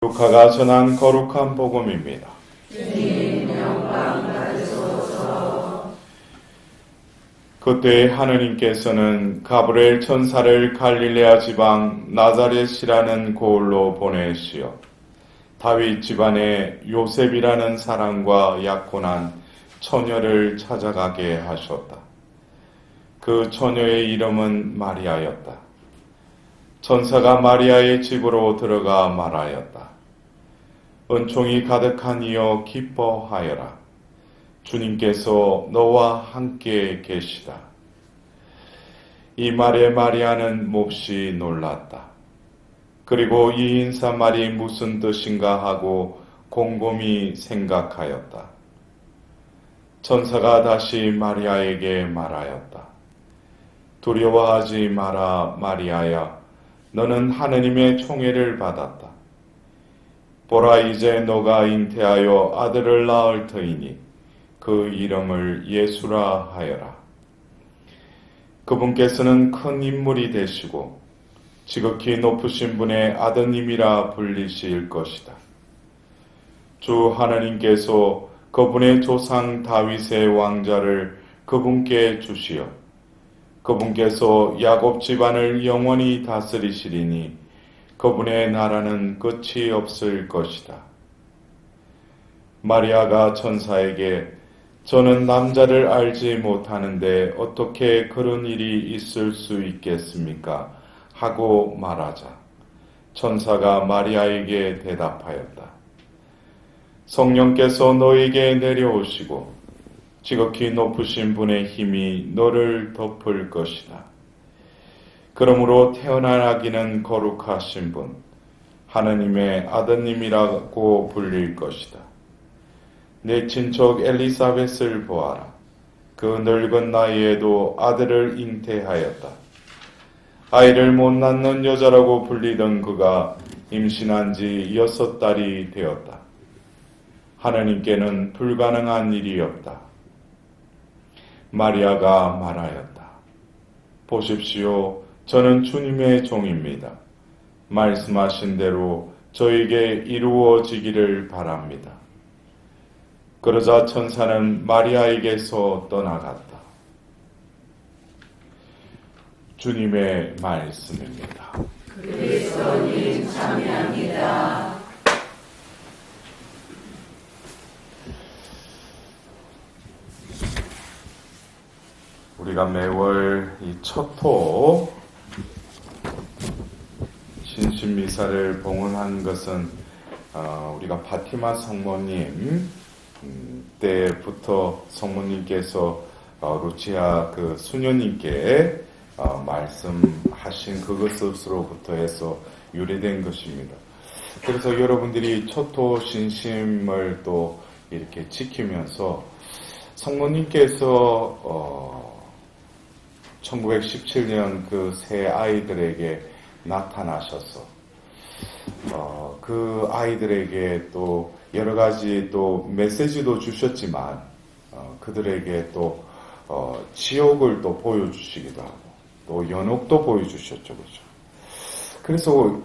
루카가 전한 거룩한 복음입니다. 주님 영광 받으소서. 그때 하느님께서는 가브리엘 천사를 갈릴레아 지방 나자렛이라는 고을로 보내시어 다윗 집안의 요셉이라는 사람과 약혼한 처녀를 찾아가게 하셨다. 그 처녀의 이름은 마리아였다. 천사가 마리아의 집으로 들어가 말하였다. 은총이 가득한 이여 기뻐하여라. 주님께서 너와 함께 계시다. 이 말에 마리아는 몹시 놀랐다. 그리고 이 인사말이 무슨 뜻인가 하고 곰곰이 생각하였다. 천사가 다시 마리아에게 말하였다. 두려워하지 마라, 마리아야. 너는 하느님의 총애를 받았다. 보라, 이제 너가 잉태하여 아들을 낳을 터이니 그 이름을 예수라 하여라. 그분께서는 큰 인물이 되시고 지극히 높으신 분의 아드님이라 불리실 것이다. 주 하나님께서 그분의 조상 다윗의 왕자를 그분께 주시어 그분께서 야곱 집안을 영원히 다스리시리니 그분의 나라는 끝이 없을 것이다. 마리아가 천사에게 저는 남자를 알지 못하는데 어떻게 그런 일이 있을 수 있겠습니까? 하고 말하자 천사가 마리아에게 대답하였다. 성령께서 너에게 내려오시고 지극히 높으신 분의 힘이 너를 덮을 것이다. 그러므로 태어날 아기는 거룩하신 분, 하느님의 아드님이라고 불릴 것이다. 내 친척 엘리사벳을 보아라. 그 늙은 나이에도 아들을 잉태하였다. 아이를 못 낳는 여자라고 불리던 그가 임신한 지 6달이 되었다. 하느님께는 불가능한 일이 없다. 마리아가 말하였다. 보십시오. 저는 주님의 종입니다. 말씀하신 대로 저에게 이루어지기를 바랍니다. 그러자 천사는 마리아에게서 떠나갔다. 주님의 말씀입니다. 그리스도님 참여합니다. 우리가 매월 이 첫토 신신미사를 봉헌한 것은 우리가 바티마 성모님 때부터 성모님께서 루치아 그 수녀님께 말씀하신 그것으로부터 해서 유래된 것입니다. 그래서 여러분들이 첫토 신심을 또 이렇게 지키면서 성모님께서 1917년 그 세 아이들에게 나타나셔서 그 아이들에게 또 여러 가지 또 메시지도 주셨지만 그들에게 또 지옥을 또 보여주시기도 하고 또 연옥도 보여주셨죠, 그렇죠? 그래서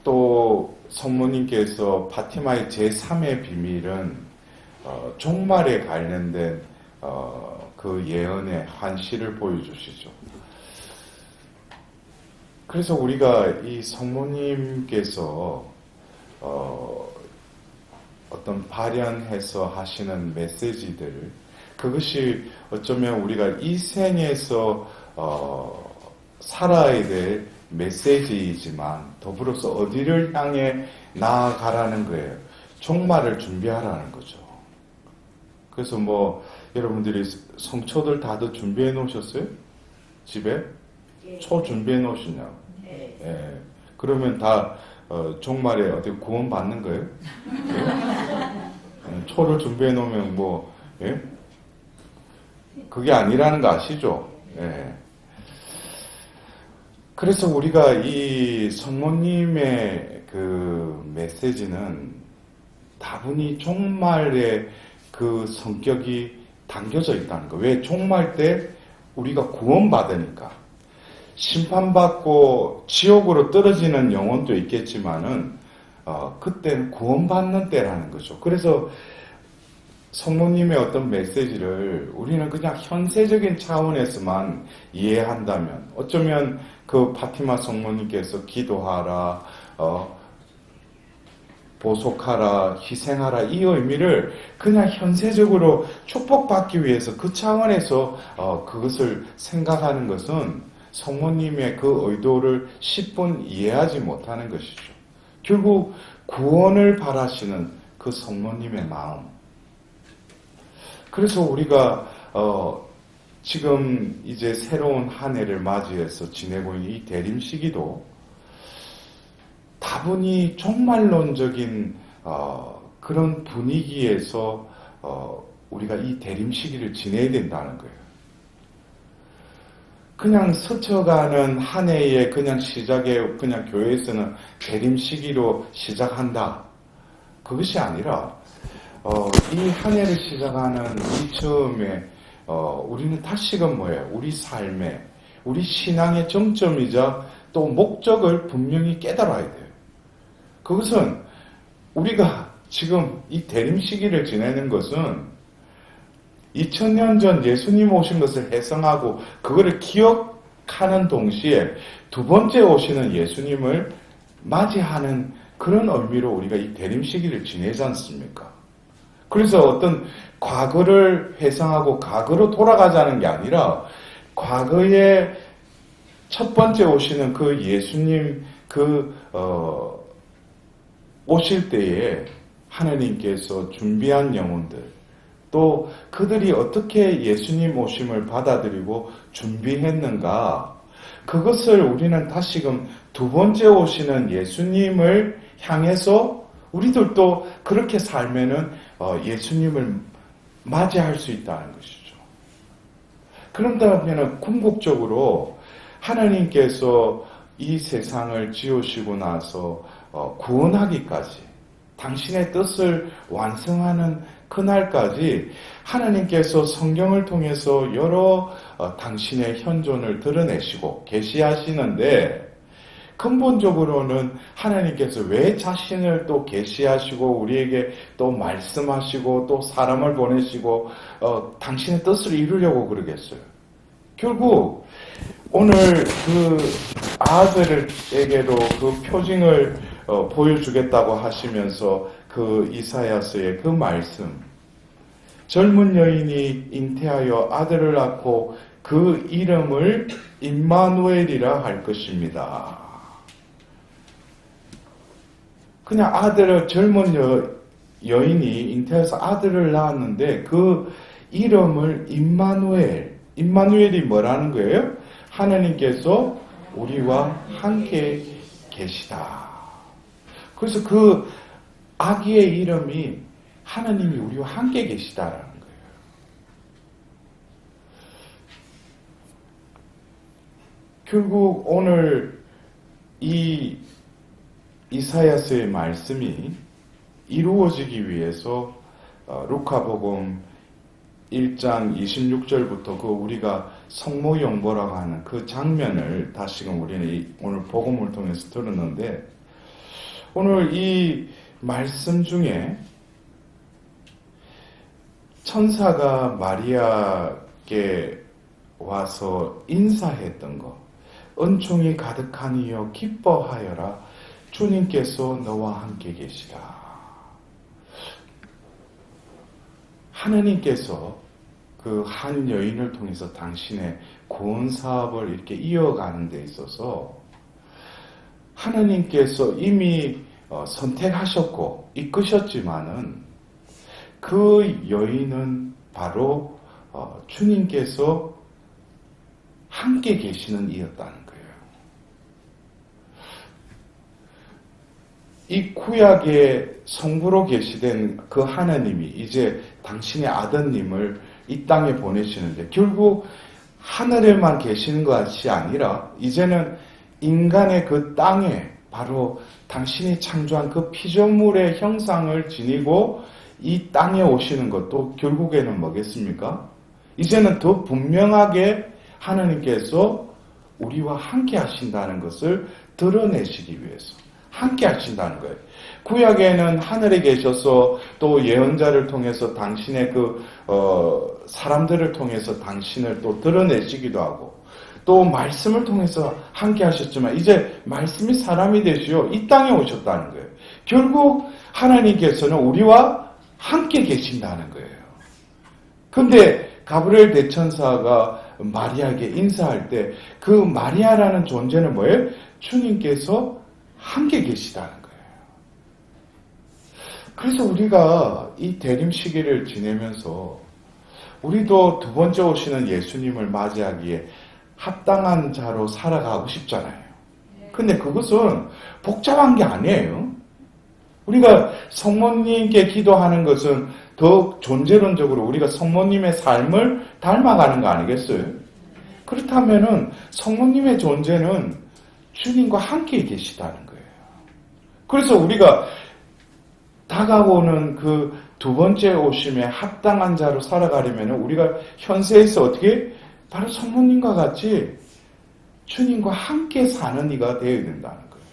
또 성모님께서 파티마의 제3의 비밀은 종말에 관련된 그 예언의 한시를 보여주시죠. 그래서 우리가 이 성모님께서 어떤 발현해서 하시는 메시지들, 그것이 어쩌면 우리가 이 생에서 살아야 될 메시지이지만 더불어서 어디를 향해 나아가라는 거예요. 종말을 준비하라는 거죠. 그래서 여러분들이 성초들 다들 준비해 놓으셨어요? 집에? 예. 초 준비해 놓으시냐? 네. 예. 그러면 다 종말에 어떻게 구원 받는 거예요? 예? 초를 준비해 놓으면 예? 그게 아니라는 거 아시죠? 예. 그래서 우리가 이 성모님의 그 메시지는 다분히 종말의 그 성격이 담겨져 있다는 거. 왜? 종말 때 우리가 구원받으니까. 심판받고 지옥으로 떨어지는 영혼도 있겠지만은 그때는 구원받는 때라는 거죠. 그래서 성모님의 어떤 메시지를 우리는 그냥 현세적인 차원에서만 이해한다면, 어쩌면 그 파티마 성모님께서 기도하라, 보속하라, 희생하라, 이 의미를 그냥 현세적으로 축복받기 위해서 그 차원에서 그것을 생각하는 것은 성모님의 그 의도를 10분 이해하지 못하는 것이죠. 결국 구원을 바라시는 그 성모님의 마음. 그래서 우리가 지금 이제 새로운 한 해를 맞이해서 지내고 있는 이 대림 시기도 다분히 종말론적인 그런 분위기에서 우리가 이 대림 시기를 지내야 된다는 거예요. 그냥 스쳐가는 한 해의 그냥 시작에 그냥 교회에서는 대림 시기로 시작한다. 그것이 아니라 이 한 해를 시작하는 이 처음에 우리는 다시금 뭐예요? 우리 삶의, 우리 신앙의 정점이자 또 목적을 분명히 깨달아야 돼요. 그것은 우리가 지금 이 대림 시기를 지내는 것은 2000년 전 예수님 오신 것을 해석하고 그거를 기억하는 동시에 두 번째 오시는 예수님을 맞이하는 그런 의미로 우리가 이 대림 시기를 지내지 않습니까? 그래서 어떤 과거를 회상하고 과거로 돌아가자는 게 아니라 과거에 첫 번째 오시는 그 예수님 오실 때에 하나님께서 준비한 영혼들, 또 그들이 어떻게 예수님 오심을 받아들이고 준비했는가, 그것을 우리는 다시금 두 번째 오시는 예수님을 향해서 우리들도 그렇게 살면은 예수님을 맞이할 수 있다는 것이죠. 그런다면 궁극적으로 하나님께서 이 세상을 지으시고 나서 구원하기까지, 당신의 뜻을 완성하는 그날까지 하나님께서 성경을 통해서 여러 당신의 현존을 드러내시고 계시하시는데, 근본적으로는 하나님께서 왜 자신을 또 계시하시고 우리에게 또 말씀하시고 또 사람을 보내시고 당신의 뜻을 이루려고 그러겠어요. 결국 오늘 그 아들에게도 그 표징을 보여주겠다고 하시면서 그 이사야서의 그 말씀, 젊은 여인이 잉태하여 아들을 낳고 그 이름을 임마누엘이라 할 것입니다. 그냥 젊은 여인이 잉태해서 아들을 낳았는데 그 이름을 임마누엘이 뭐라는 거예요? 하나님께서 우리와 함께 계시다. 그래서 그 아기의 이름이 하나님이 우리와 함께 계시다라는 거예요. 결국 오늘 이 이사야서의 말씀이 이루어지기 위해서 루카복음 1장 26절부터 그 우리가 성모연보라고 하는 그 장면을 다시금 우리는 오늘 복음을 통해서 들었는데, 오늘 이 말씀 중에 천사가 마리아께 와서 인사했던 것, 은총이 가득하니여 기뻐하여라, 주님께서 너와 함께 계시다. 하나님께서 그 한 여인을 통해서 당신의 구원 사업을 이렇게 이어가는 데 있어서 하나님께서 이미 선택하셨고 이끄셨지만은 그 여인은 바로 주님께서 함께 계시는 이였다는 거예요. 이 구약의 성부로 계시된 그 하나님이 이제 당신의 아드님을 이 땅에 보내시는데, 결국 하늘에만 계시는 것이 아니라 이제는 인간의 그 땅에 바로 당신이 창조한 그 피조물의 형상을 지니고 이 땅에 오시는 것도 결국에는 뭐겠습니까? 이제는 더 분명하게 하나님께서 우리와 함께 하신다는 것을 드러내시기 위해서 함께 하신다는 거예요. 구약에는 하늘에 계셔서 또 예언자를 통해서 당신의 사람들을 통해서 당신을 또 드러내시기도 하고 또 말씀을 통해서 함께 하셨지만 이제 말씀이 사람이 되시어 이 땅에 오셨다는 거예요. 결국 하나님께서는 우리와 함께 계신다는 거예요. 근데 가브리엘 대천사가 마리아에게 인사할 때 그 마리아라는 존재는 뭐예요? 주님께서 함께 계시다는 거예요. 그래서 우리가 이 대림 시기를 지내면서 우리도 두 번째 오시는 예수님을 맞이하기에 합당한 자로 살아가고 싶잖아요. 근데 그것은 복잡한 게 아니에요. 우리가 성모님께 기도하는 것은 더 존재론적으로 우리가 성모님의 삶을 닮아가는 거 아니겠어요? 그렇다면은 성모님의 존재는 주님과 함께 계시다는 거예요. 그래서 우리가 다가오는 그 두 번째 오심에 합당한 자로 살아가려면 우리가 현세에서 어떻게 바로 성모님과 같이 주님과 함께 사는 이가 되어야 된다는 거예요.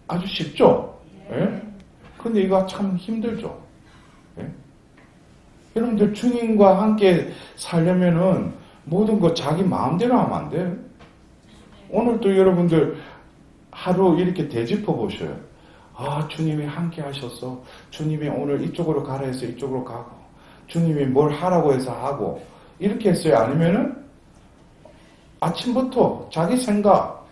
아주 쉽죠? 예? 근데 이거 참 힘들죠? 예? 여러분들 주님과 함께 살려면은 모든 거 자기 마음대로 하면 안 돼요. 오늘도 여러분들 하루 이렇게 되짚어 보셔요. 아, 주님이 함께 하셔서 주님이 오늘 이쪽으로 가라 해서 이쪽으로 가고 주님이 뭘 하라고 해서 하고 이렇게 했어요? 아니면은 아침부터 자기 생각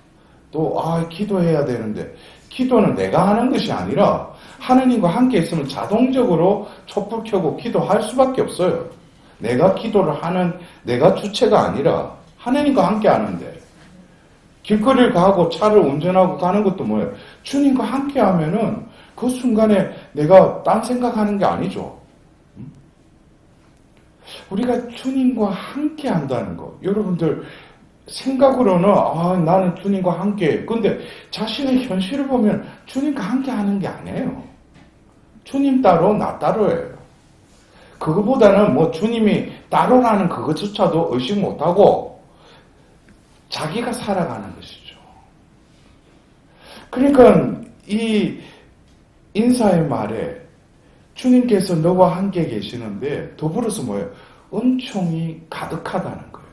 또 기도해야 되는데 기도는 내가 하는 것이 아니라 하느님과 함께 있으면 자동적으로 촛불 켜고 기도할 수밖에 없어요. 내가 기도를 하는 내가 주체가 아니라 하느님과 함께 하는데 길거리를 가고 차를 운전하고 가는 것도 뭐예요? 주님과 함께 하면은 그 순간에 내가 딴 생각하는 게 아니죠. 우리가 주님과 함께 한다는 거. 여러분들 생각으로는 나는 주님과 함께. 근데 자신의 현실을 보면 주님과 함께 하는 게 아니에요. 주님 따로 나 따로예요. 그거보다는 뭐 주님이 따로라는 그것조차도 의식 못하고 자기가 살아가는 것이죠. 그러니까 이 인사의 말에 주님께서 너와 함께 계시는데 더불어서 뭐예요? 은총이 가득하다는 거예요.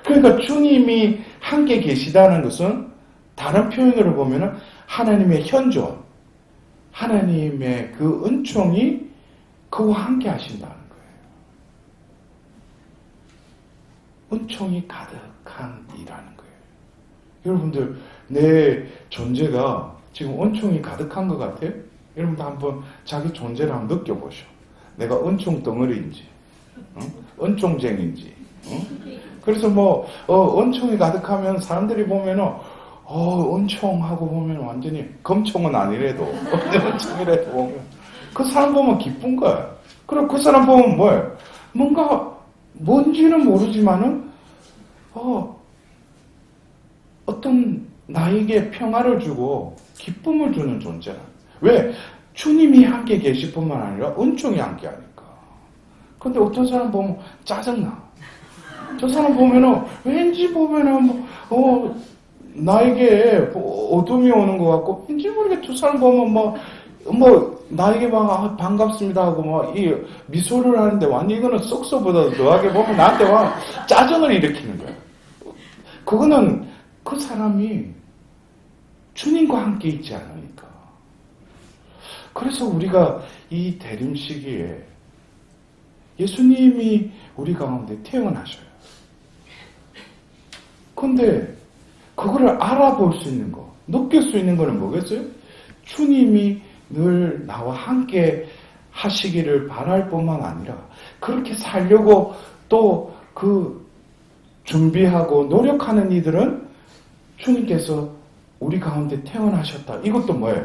그러니까 주님이 함께 계시다는 것은 다른 표현으로 보면 하나님의 현존, 하나님의 그 은총이 그와 함께 하신다는 거예요. 은총이 가득한 이라는 거예요. 여러분들 내 존재가 지금 은총이 가득한 것 같아요? 여러분들 한번 자기 존재를 한번 느껴보셔. 내가 은총 덩어리인지 은총쟁인지 그래서 은총이 가득하면 사람들이 보면은 은총하고 보면 완전히 검총은 아니래도 은총이라도 보면 그 사람 보면 기쁜 거야. 그리고 그 사람 보면 뭐예요? 뭔가 뭔지는 모르지만은 어떤 나에게 평화를 주고 기쁨을 주는 존재라. 왜? 주님이 함께 계실 뿐만 아니라 은총이 함께 하니까. 근데 어떤 사람 보면 짜증나. 저 사람 보면은 왠지 보면은 나에게 어둠이 오는 것 같고 왠지 모르게 두 사람 보면 나에게 막 반갑습니다 하고 이 미소를 하는데 완전 이거는 쏙쏙보다 더하게 보면 나한테 막 짜증을 일으키는 거야. 그거는 그 사람이 주님과 함께 있지 않으니까. 그래서 우리가 이 대림 시기에 예수님이 우리 가운데 태어나셔요. 근데 그거를 알아볼 수 있는 거, 느낄 수 있는 거는 뭐겠어요? 주님이 늘 나와 함께 하시기를 바랄 뿐만 아니라 그렇게 살려고 또 그 준비하고 노력하는 이들은 주님께서 우리 가운데 태어나셨다. 이것도 뭐예요?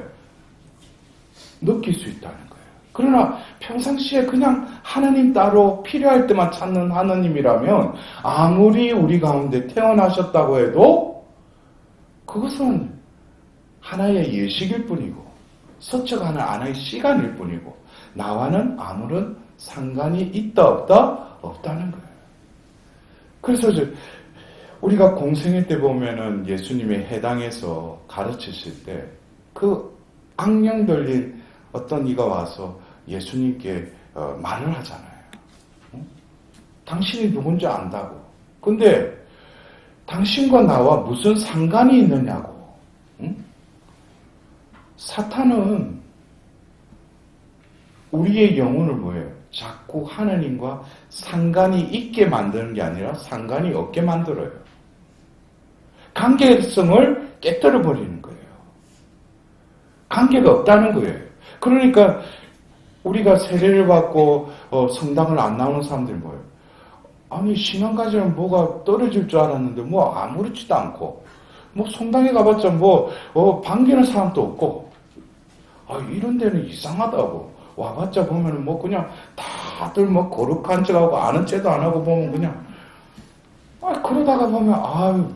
느낄 수 있다는 거예요. 그러나 평상시에 그냥 하나님 따로 필요할 때만 찾는 하나님이라면 아무리 우리 가운데 태어나셨다고 해도 그것은 하나의 예식일 뿐이고 서쳐가는 하나의 시간일 뿐이고 나와는 아무런 상관이 있다 없다? 없다는 거예요. 그래서 우리가 공생애 때 보면은 예수님의 해당에서 가르치실 때 그 악령 들린 어떤 이가 와서 예수님께 말을 하잖아요. 당신이 누군지 안다고. 근데 당신과 나와 무슨 상관이 있느냐고. 사탄은 우리의 영혼을 뭐예요? 자꾸 하나님과 상관이 있게 만드는 게 아니라 상관이 없게 만들어요. 관계성을 깨뜨려 버리는 거예요. 관계가 없다는 거예요. 그러니까 우리가 세례를 받고 성당을 안 나오는 사람들이 뭐예요? 아니 신앙 가지면 뭐가 떨어질 줄 알았는데 뭐 아무렇지도 않고 뭐 성당에 가봤자 뭐 반기는 사람도 없고 이런 데는 이상하다고 와봤자 보면은 뭐 그냥 다들 뭐 거룩한 척하고 아는 척도 안 하고 보면 그냥 그러다가 보면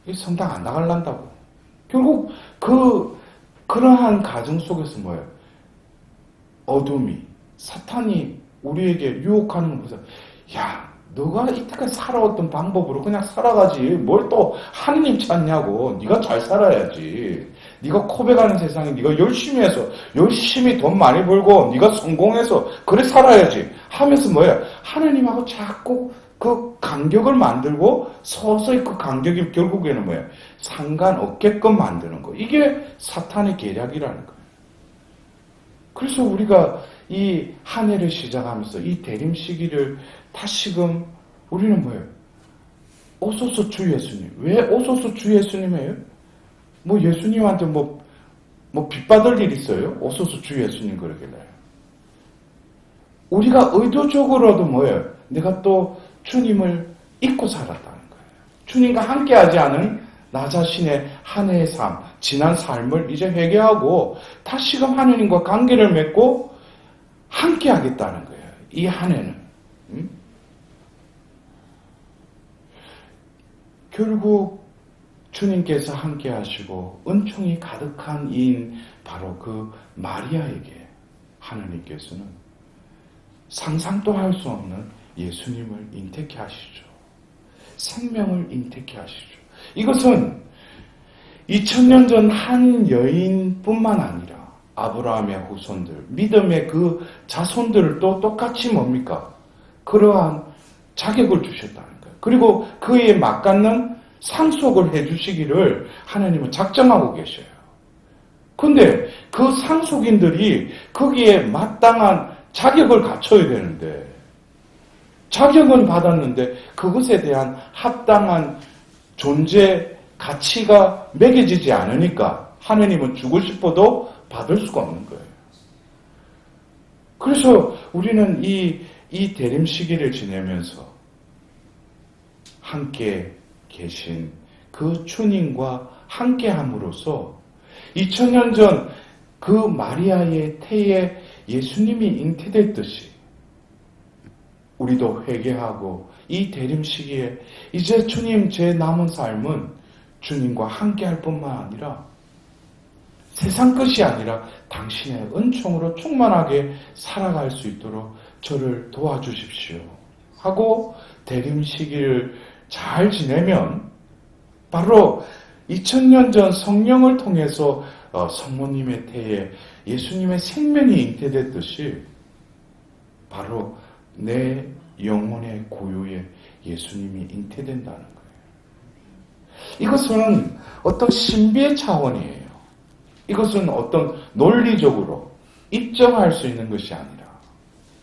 이 성당 안 나갈란다고. 결국 그러한 가정 속에서 뭐예요? 어둠이 사탄이 우리에게 유혹하는 것을 야 너가 이때까지 살아왔던 방법으로 그냥 살아가지 뭘 또 하느님 찾냐고. 네가 잘 살아야지. 네가 코백하는 세상에 네가 열심히 해서 열심히 돈 많이 벌고 네가 성공해서 그래 살아야지 하면서 뭐야 하느님하고 자꾸 그 간격을 만들고 서서히 그 간격이 결국에는 뭐야 상관없게끔 만드는 거. 이게 사탄의 계략이라는 거예요. 그래서 우리가 이 한 해를 시작하면서 이 대림 시기를 다시금 우리는 뭐예요? 오소서 주 예수님. 왜 오소서 주 예수님이에요? 뭐 예수님한테 뭐 빚받을 일 있어요? 오소서 주 예수님 그러길래. 우리가 의도적으로도 뭐예요? 내가 또 주님을 잊고 살았다는 거예요. 주님과 함께하지 않은 나 자신의 한 해의 삶, 지난 삶을 이제 회개하고 다시금 하느님과 관계를 맺고 함께하겠다는 거예요. 이 한 해는. 결국 주님께서 함께하시고 은총이 가득한 이인 바로 그 마리아에게 하느님께서는 상상도 할 수 없는 예수님을 인택해 하시죠. 생명을 인택해 하시죠. 이것은 2000년 전 한 여인뿐만 아니라 아브라함의 후손들, 믿음의 그 자손들을 또 똑같이 뭡니까? 그러한 자격을 주셨다는 거예요. 그리고 그에 맞닿는 상속을 해주시기를 하나님은 작정하고 계셔요. 근데 그 상속인들이 거기에 마땅한 자격을 갖춰야 되는데 자격은 받았는데 그것에 대한 합당한 존재 가치가 매겨지지 않으니까 하나님은 주고 싶어도 받을 수가 없는 거예요. 그래서 우리는 이 대림 시기를 지내면서 함께 계신 그 주님과 함께 함으로써 2000년 전 그 마리아의 태에 예수님이 잉태됐듯이 우리도 회개하고 이 대림 시기에 이제 주님 제 남은 삶은 주님과 함께 할 뿐만 아니라 세상 것이 아니라 당신의 은총으로 충만하게 살아갈 수 있도록 저를 도와주십시오 하고 대림 시기를 잘 지내면 바로 2000년 전 성령을 통해서 성모님의 태에 예수님의 생명이 잉태됐듯이 바로 내 영혼의 고유에 예수님이 잉태된다는 거예요. 이것은 어떤 신비의 차원이에요. 이것은 어떤 논리적으로 입증할 수 있는 것이 아니라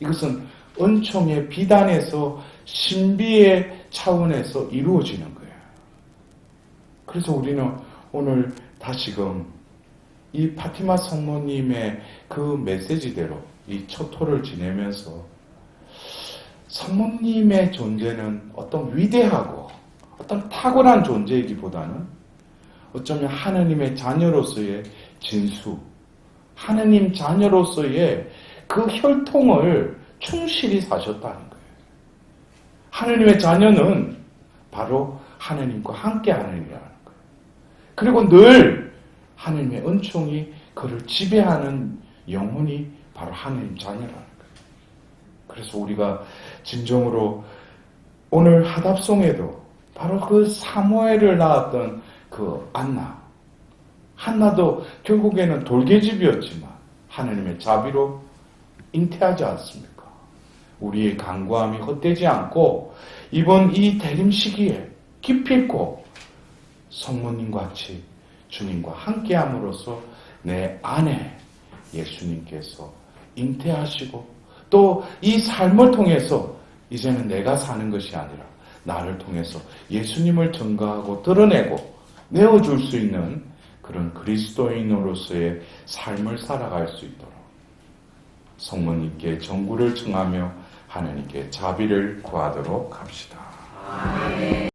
이것은 은총의 비단에서 신비의 차원에서 이루어지는 거예요. 그래서 우리는 오늘 다시금 이 파티마 성모님의 그 메시지대로 이 첫 토를 지내면서 성모님의 존재는 어떤 위대하고 어떤 탁월한 존재이기보다는 어쩌면 하느님의 자녀로서의 진수, 하느님 자녀로서의 그 혈통을 충실히 사셨다는 거예요. 하느님의 자녀는 바로 하느님과 함께하는 이라는 거예요. 그리고 늘 하느님의 은총이 그를 지배하는 영혼이 바로 하느님 자녀라는 거예요. 그래서 우리가 진정으로 오늘 하답송에도 바로 그 사무엘을 낳았던 그 안나, 한나도 결국에는 돌계집이었지만 하나님의 자비로 잉태하지 않습니까? 우리의 간구함이 헛되지 않고 이번 이 대림 시기에 깊이 있고 성모님 같이 주님과 함께함으로써 내 안에 예수님께서 잉태하시고 또 이 삶을 통해서 이제는 내가 사는 것이 아니라 나를 통해서 예수님을 증거하고 드러내고 내어줄 수 있는 그런 그리스도인으로서의 삶을 살아갈 수 있도록 성모님께 정구를 청하며 하나님께 자비를 구하도록 합시다. 아멘.